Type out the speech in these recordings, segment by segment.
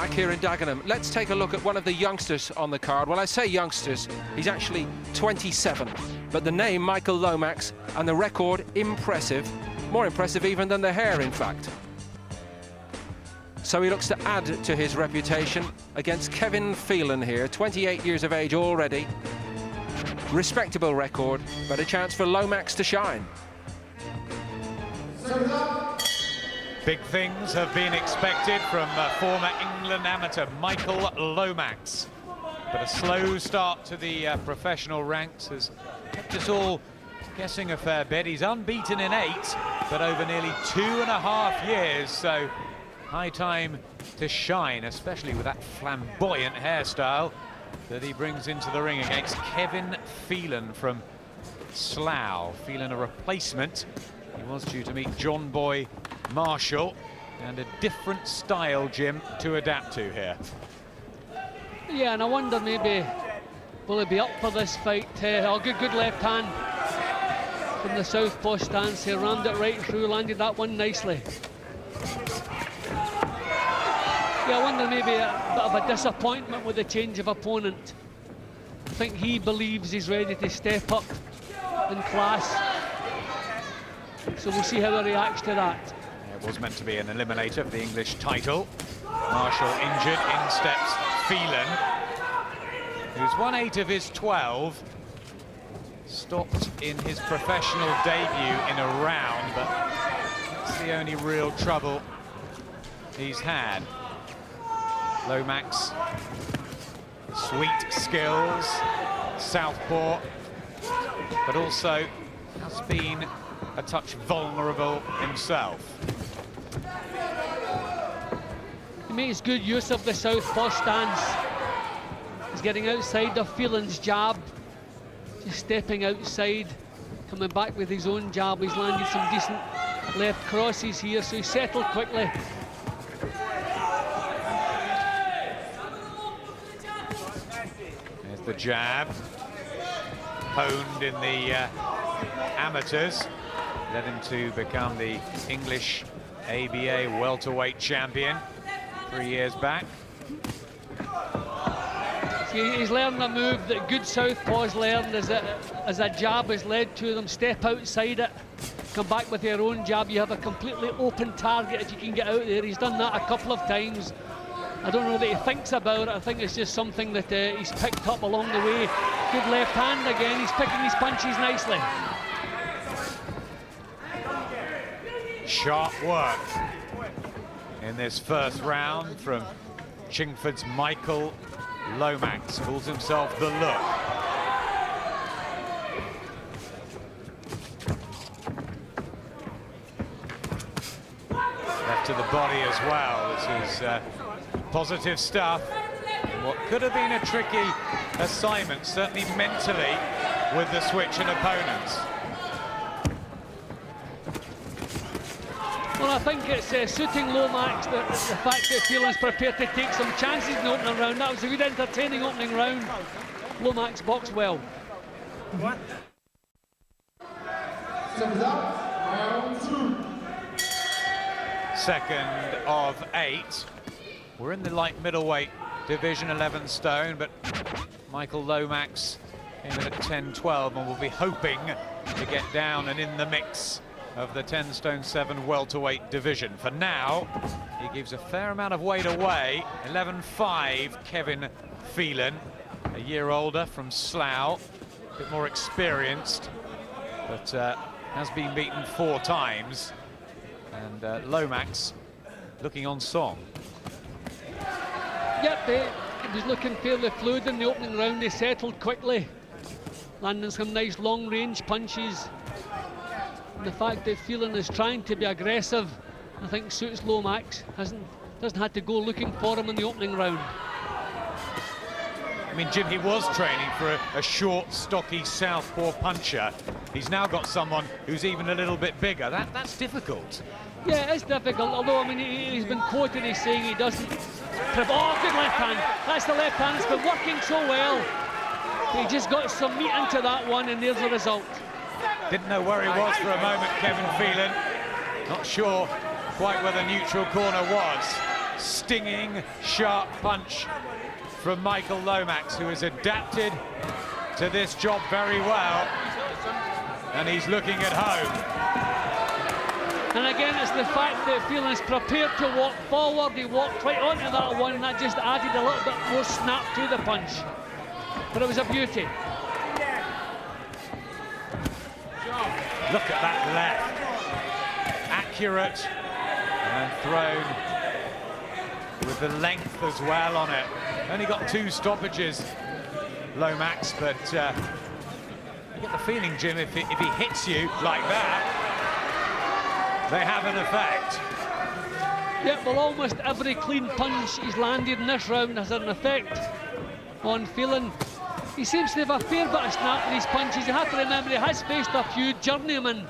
Back here in Dagenham, let's take a look at one of the youngsters on the card. Well, I say youngsters, he's actually 27, but the name Michael Lomax and the record impressive, more impressive even than the hair, in fact. So he looks to add to his reputation against Kevin Phelan here, 28 years of age already. Respectable record, but a chance for Lomax to shine. Big things have been expected from former England amateur Michael Lomax. But a slow start to the professional ranks has kept us all guessing a fair bit. He's unbeaten in 8, but over nearly 2.5 years, so high time to shine, especially with that flamboyant hairstyle that he brings into the ring against Kevin Phelan from Slough. Phelan a replacement. He was due to meet John Boy Marshall, and a different style, Jim, to adapt to here. Yeah, and I wonder maybe will he be up for this fight? Oh, good left hand from the southpaw stance. He rammed it right through, landed that one nicely. Yeah, I wonder maybe a bit of a disappointment with the change of opponent. I think he believes he's ready to step up in class. So we'll see how he reacts to that. It was meant to be an eliminator for the English title. Marshall injured, in steps Phelan, who's won 8 of his 12. Stopped in his professional debut in a round, but that's the only real trouble he's had. Lomax, sweet skills, southpaw, but also has been a touch vulnerable himself. He makes good use of the southpaw stance. He's getting outside of Phelan's jab, just stepping outside, coming back with his own jab. He's landed some decent left crosses here, so he's settled quickly. There's the jab, honed in the amateurs, led him to become the English ABA welterweight champion 3 years back. See, he's learned a move that good southpaws learned as a jab has led to them. Step outside it, come back with your own jab. You have a completely open target if you can get out there. He's done that a couple of times. I don't know that he thinks about it. I think it's just something that he's picked up along the way. Good left hand again. He's picking his punches nicely. Sharp work in this first round from Chingford's Michael Lomax. Calls himself the Look. Left to the body as well. This is positive stuff. What could have been a tricky assignment, certainly mentally, with the switch in opponents. Well, I think it's suiting Lomax the fact that Phelan's prepared to take some chances in the opening round. That was a good entertaining opening round. Lomax boxed well. Second of 8. We're in the light middleweight division, 11 stone, but Michael Lomax came in at 10-12 and will be hoping to get down and in the mix of the 10 stone 7 welterweight division. For now, he gives a fair amount of weight away. 11-5, Kevin Phelan, a year older from Slough, a bit more experienced, but has been beaten 4 times. And Lomax looking on song. Yep, it was looking fairly fluid in the opening round. They settled quickly, landing some nice long-range punches. And the fact that Phelan is trying to be aggressive, I think suits Lomax. Doesn't have to go looking for him in the opening round. I mean, Jim, he was training for a short, stocky southpaw puncher. He's now got someone who's even a little bit bigger. That's difficult. Yeah, it's difficult, although, I mean, he's been quoted as saying he doesn't... Oh, good left hand. That's the left hand. It's been working so well. He just got some meat into that one, and there's the result. Didn't know where he was for a moment, Kevin Phelan. Not sure quite where the neutral corner was. stinging, sharp punch from Michael Lomax, who has adapted to this job very well, and he's looking at home. And again, it's the fact that Phelan's prepared to walk forward. He walked right onto that one, and that just added a little bit more snap to the punch. But it was a beauty. Look at that left. Accurate and thrown with the length as well on it. Only got 2 stoppages, Lomax, but you get the feeling, Jim, if he hits you like that, they have an effect. Yeah, well, almost every clean punch he's landed in this round has an effect on Phelan. He seems to have a fair bit of snap in his punches. You have to remember he has faced a few journeymen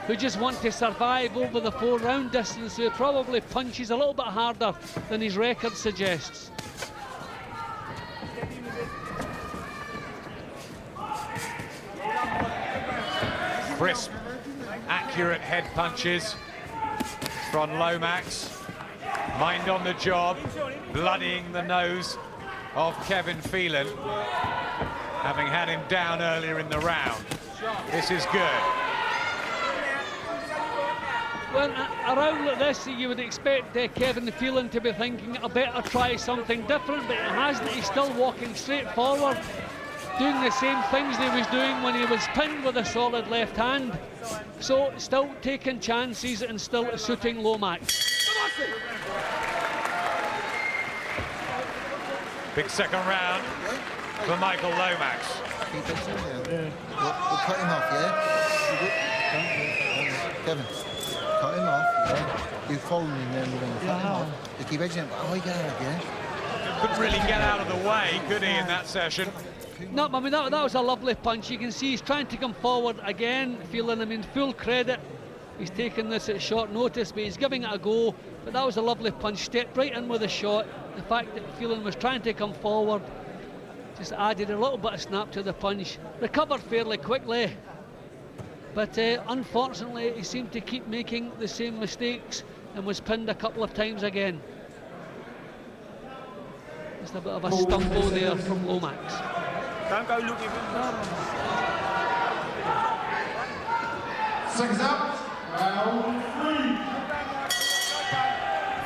who just want to survive over the 4-round distance, so he probably punches a little bit harder than his record suggests. Crisp, accurate head punches from Lomax. Mind on the job, bloodying the nose of Kevin Phelan, having had him down earlier in the round. This is good. Well, a round like this, you would expect Kevin Phelan to be thinking, I better try something different, but it hasn't. He's still walking straight forward, doing the same things he was doing when he was pinned with a solid left hand. So, still taking chances and still suiting Lomax. Big second round for Michael Lomax. We'll cut him off, yeah? Kevin, cut him off, yeah? You follow me and then we're going to cut him off. You keep edging him, oh, he got out again. Couldn't really get out of the way, could he, in that session? No, I mean, that was a lovely punch. You can see he's trying to come forward again, Phelan. I mean, full credit. He's taking this at short notice, but he's giving it a go. But that was a lovely punch, stepped right in with a shot. The fact that Phelan was trying to come forward just added a little bit of snap to the punch. Recovered fairly quickly, but unfortunately he seemed to keep making the same mistakes and was pinned a couple of times again. Just a bit of a stumble there from Lomax. Don't go looking for him. Six up, round 3.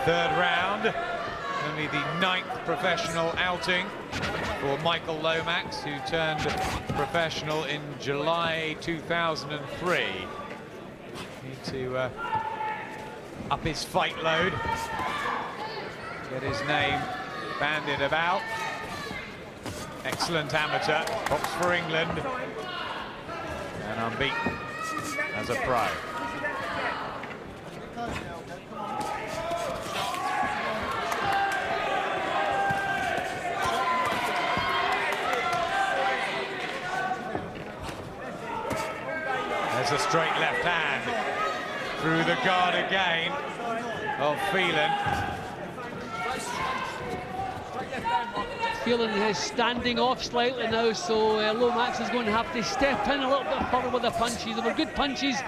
Third round, only the 9th professional outing for Michael Lomax, who turned professional in July 2003. Need to up his fight load, get his name bandied about. Excellent amateur, box for England, and unbeaten as a pro. There's a straight left hand through the guard again of Phelan. Phelan is standing off slightly now, so Lomax is going to have to step in a little bit further with the punches. They were good punches,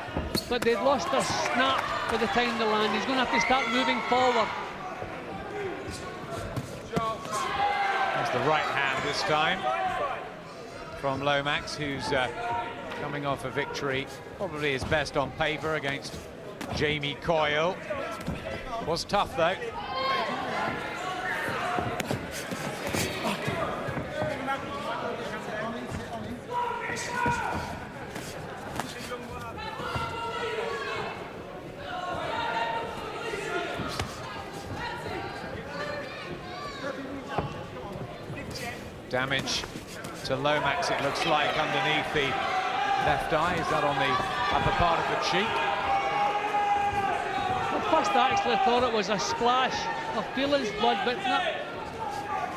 but they'd lost their snap by the time they land. He's going to have to start moving forward. That's the right hand this time from Lomax, who's coming off a victory, probably his best on paper, against Jamie Coyle. Was tough though. Damage to Lomax, it looks like, underneath the left eye. Is that on the upper part of the cheek? At first I actually thought it was a splash of Phelan's blood, but no,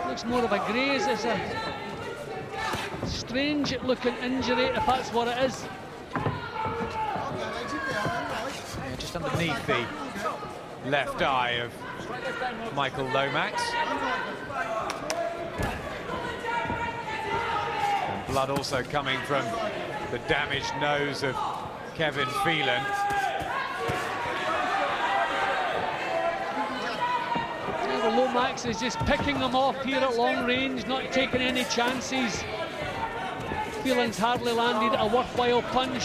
looks more of a graze. It's a strange looking injury, if that's what it is. Yeah, just underneath the left eye of Michael Lomax. And blood also coming from the damaged nose of Kevin Phelan. Lomax is just picking them off here at long range, not taking any chances. Phelan's hardly landed a worthwhile punch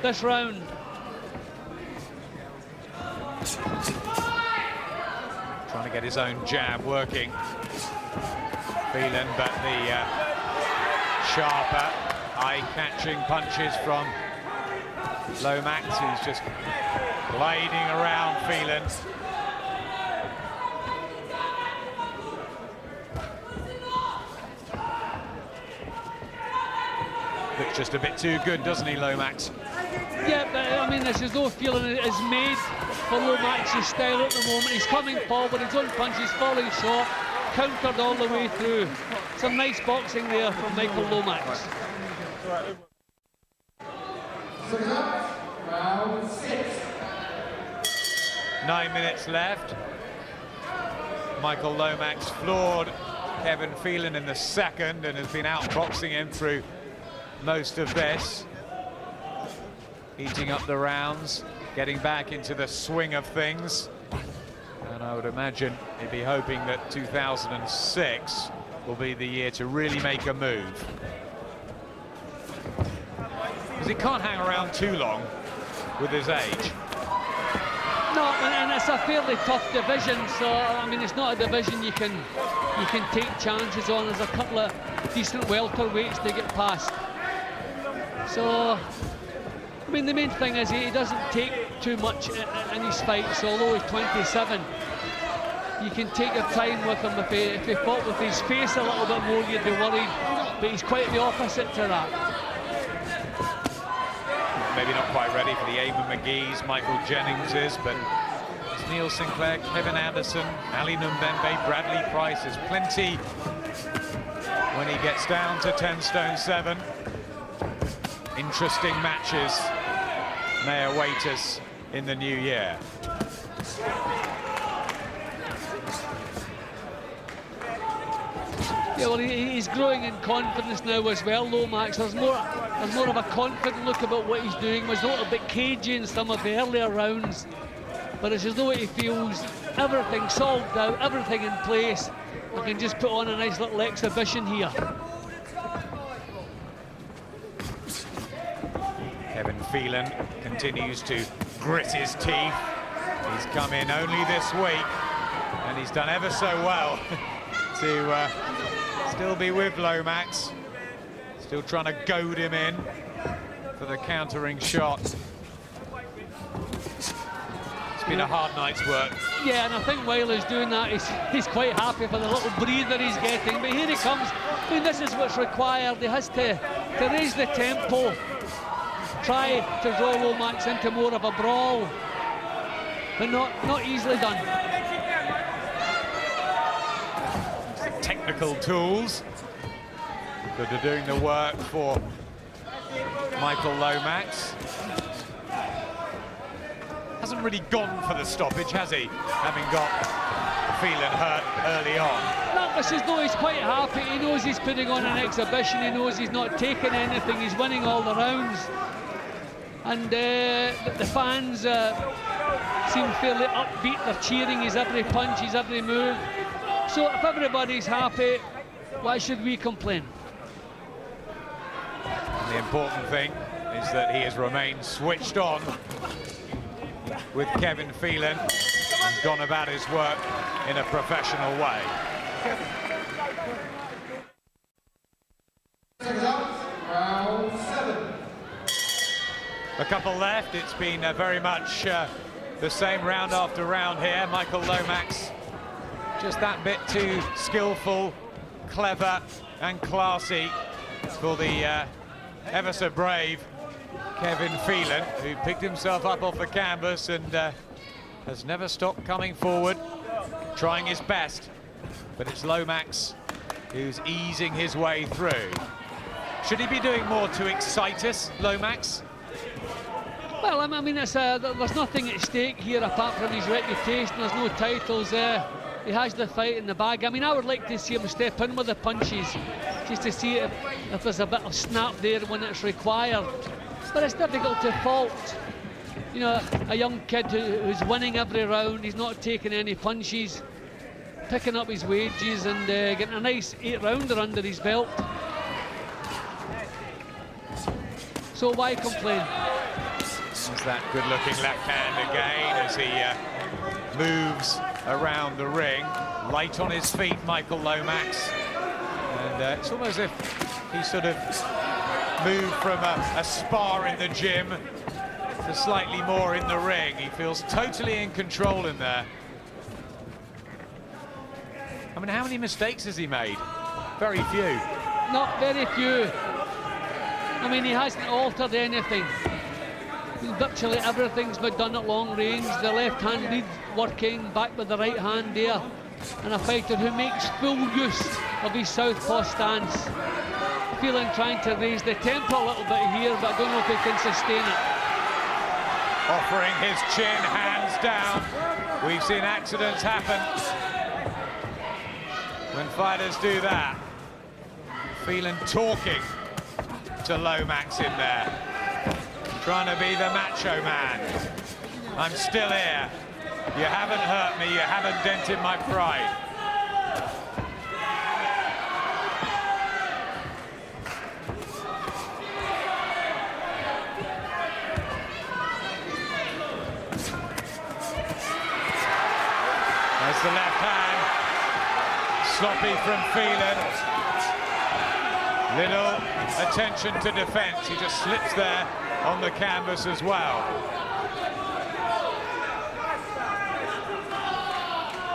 this round. Trying to get his own jab working. Phelan, but the sharper, eye-catching punches from Lomax, who's just gliding around Phelan. Looks just a bit too good, doesn't he, Lomax? Yeah, but I mean, there's no feeling it is made for Lomax's style at the moment. He's coming forward, his own punch is falling short, countered all the way through. Some nice boxing there from Michael Lomax. Round 6. 9 minutes left. Michael Lomax floored Kevin Phelan in the second and has been outboxing him through most of this. Eating up the rounds, getting back into the swing of things. And I would imagine he'd be hoping that 2006 will be the year to really make a move. Because he can't hang around too long with his age. No, and it's a fairly tough division, so I mean it's not a division you can take chances on. There's a couple of decent welterweights to get past. So I mean the main thing is he doesn't take too much in his fights, although he's 27. You can take your time with him. If he fought with his face a little bit more, you'd be worried, but he's quite the opposite to that. Maybe not quite ready for the Eamon McGee's, Michael Jennings's, but it's Neil Sinclair, Kevin Anderson, Ali Numbembe, Bradley Price. There's plenty when he gets down to 10 stone 7. Interesting matches may await us in the new year. Yeah, well, he's growing in confidence now as well, Lomax. There's more of a confident look about what he's doing. He was a little bit cagey in some of the earlier rounds, but it's as though he feels everything solved out, everything in place. I can just put on a nice little exhibition here. Kevin Phelan continues to grit his teeth. He's come in only this week, and he's done ever so well to still be with Lomax. Still trying to goad him in for the countering shot. It's been a hard night's work. Yeah, and I think while he's doing that, he's quite happy for the little breather he's getting. But here he comes. I mean, this is what's required. He has to raise the tempo, try to draw Lomax into more of a brawl, but not easily done. Technical tools that are doing the work for Michael Lomax. Hasn't really gone for the stoppage, has he? Having got Phelan hurt early on. No, it's as though he's quite happy. He knows he's putting on an exhibition. He knows he's not taking anything. He's winning all the rounds. And the fans seem fairly upbeat. They're cheering his every punch, his every move. So if everybody's happy, why should we complain? And the important thing is that he has remained switched on with Kevin Phelan and gone about his work in a professional way. Round 7. A couple left. It's been very much the same round after round here. Michael Lomax just that bit too skillful, clever and classy for the ever so brave Kevin Phelan, who picked himself up off the canvas and has never stopped coming forward, trying his best. But it's Lomax who's easing his way through. Should he be doing more to excite us, Lomax? Well, I mean, there's nothing at stake here apart from his reputation. There's no titles there. He has the fight in the bag. I mean, I would like to see him step in with the punches, just to see if there's a bit of snap there when it's required. But it's difficult to fault, you know, a young kid who's winning every round. He's not taking any punches. picking up his wages and getting a nice 8-rounder under his belt. So why complain? There's that good-looking left hand again as he moves around the ring. Light on his feet, Michael Lomax. And it's almost as if he sort of moved from a spar in the gym to slightly more in the ring. He feels totally in control in there. I mean, how many mistakes has he made? Very few. Not very few. I mean, he hasn't altered anything. Virtually everything's been done at long range. The left hand lead working, back with the right hand there. And a fighter who makes full use of his southpaw stance. Phelan trying to raise the tempo a little bit here, but I don't know if he can sustain it. Offering his chin, hands down. We've seen accidents happen when fighters do that. Phelan talking to Lomax in there, trying to be the macho man. I'm still here. You haven't hurt me, you haven't dented my pride. There's the left hand. Sloppy from Phelan. Little attention to defense. He just slips there on the canvas as well.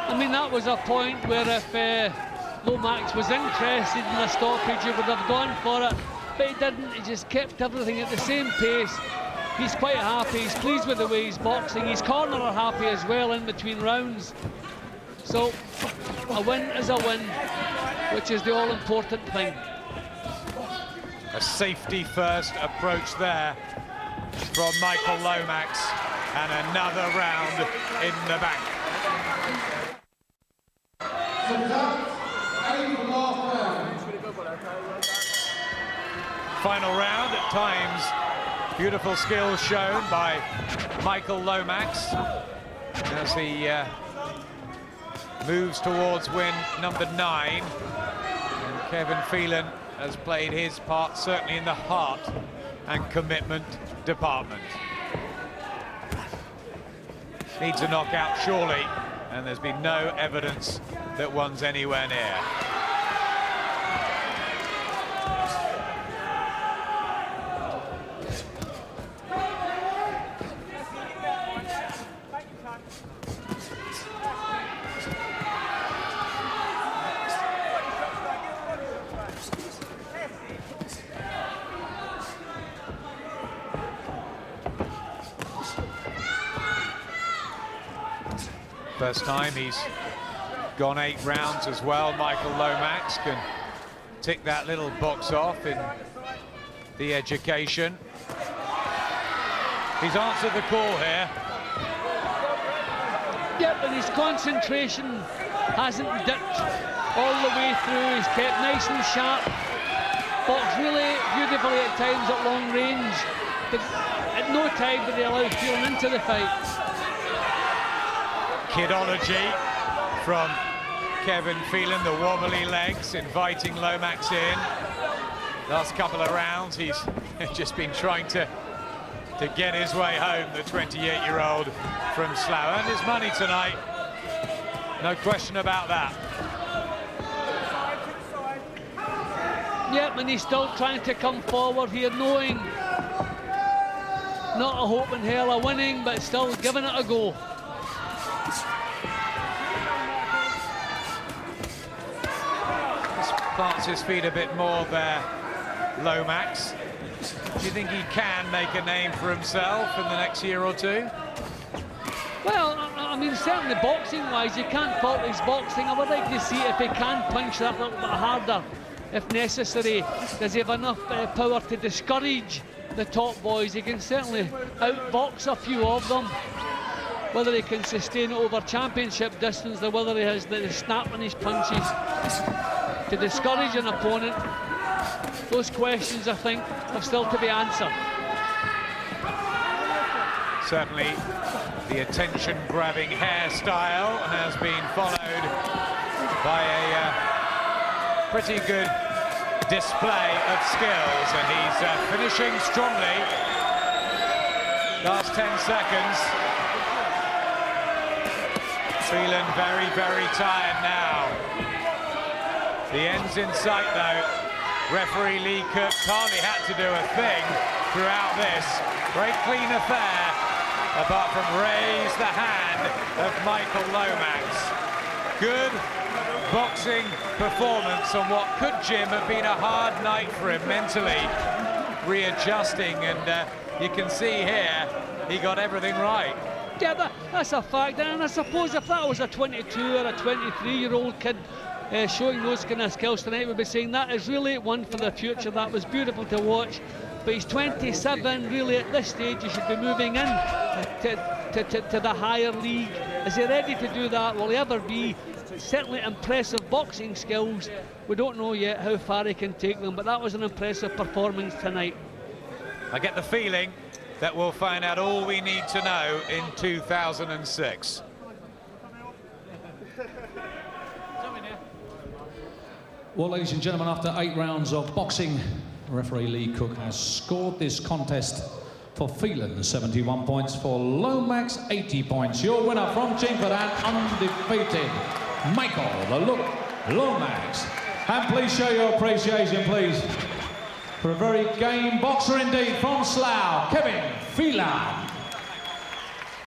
I mean, that was a point where if Lomax was interested in a stoppage, he would have gone for it, but he didn't. He just kept everything at the same pace. He's quite happy, he's pleased with the way he's boxing. His corner are happy as well in between rounds. So, a win is a win, which is the all-important thing. A safety-first approach there from Michael Lomax, and another round in the bank. Final round, at times beautiful skills shown by Michael Lomax as he moves towards win number 9, and Kevin Phelan has played his part certainly in the heart and commitment department. Needs a knockout surely, and there's been no evidence that one's anywhere near. First time he's gone 8 rounds as well. Michael Lomax can tick that little box off in the education. He's answered the call here. Yep, and his concentration hasn't dipped all the way through. He's kept nice and sharp. Boxed really beautifully at times at long range. But at no time did he allow Phelan into the fight. Kidology From Kevin Phelan, the wobbly legs, inviting Lomax in. Last couple of rounds, he's just been trying to get his way home, the 28-year-old from Slough. And his money tonight, no question about that. Yep, and he's still trying to come forward here, knowing not a hope in hell of winning, but still giving it a go. Plants his feet a bit more there, Lomax. Do you think he can make a name for himself in the next year or two? Well, I mean, certainly boxing-wise, you can't fault his boxing. I would like to see if he can punch that a little bit harder, if necessary. Does he have enough power to discourage the top boys? He can certainly outbox a few of them. Whether he can sustain it over championship distance, or whether he has the snap in his punches to discourage an opponent, those questions, I think, have still to be answered. Certainly the attention-grabbing hairstyle has been followed by a pretty good display of skills, and he's finishing strongly. Last 10 seconds. Phelan very, very tired now. The end's in sight though. Referee Lee Cook hardly had to do a thing throughout this. Very clean affair, apart from raise the hand of Michael Lomax. Good boxing performance on what could, Jim, have been a hard night for him mentally, readjusting, and you can see here he got everything right. Yeah, that's a fact, and I suppose if that was a 22 or a 23-year-old kid showing those kind of skills tonight, we'd be saying that is really one for the future. That was beautiful to watch. But he's 27, really at this stage he should be moving in to the higher league. Is he ready to do that? Will he ever be? Certainly impressive boxing skills. We don't know yet how far he can take them, but that was an impressive performance tonight. I get the feeling that we'll find out all we need to know in 2006. Well, ladies and gentlemen, after 8 rounds of boxing, referee Lee Cook has scored this contest for Phelan 71 points, for Lomax 80 points. Your winner from Chingford and undefeated, Michael "The Look" Lomax. And please show your appreciation, please, for a very game boxer indeed from Slough, Kevin Phelan.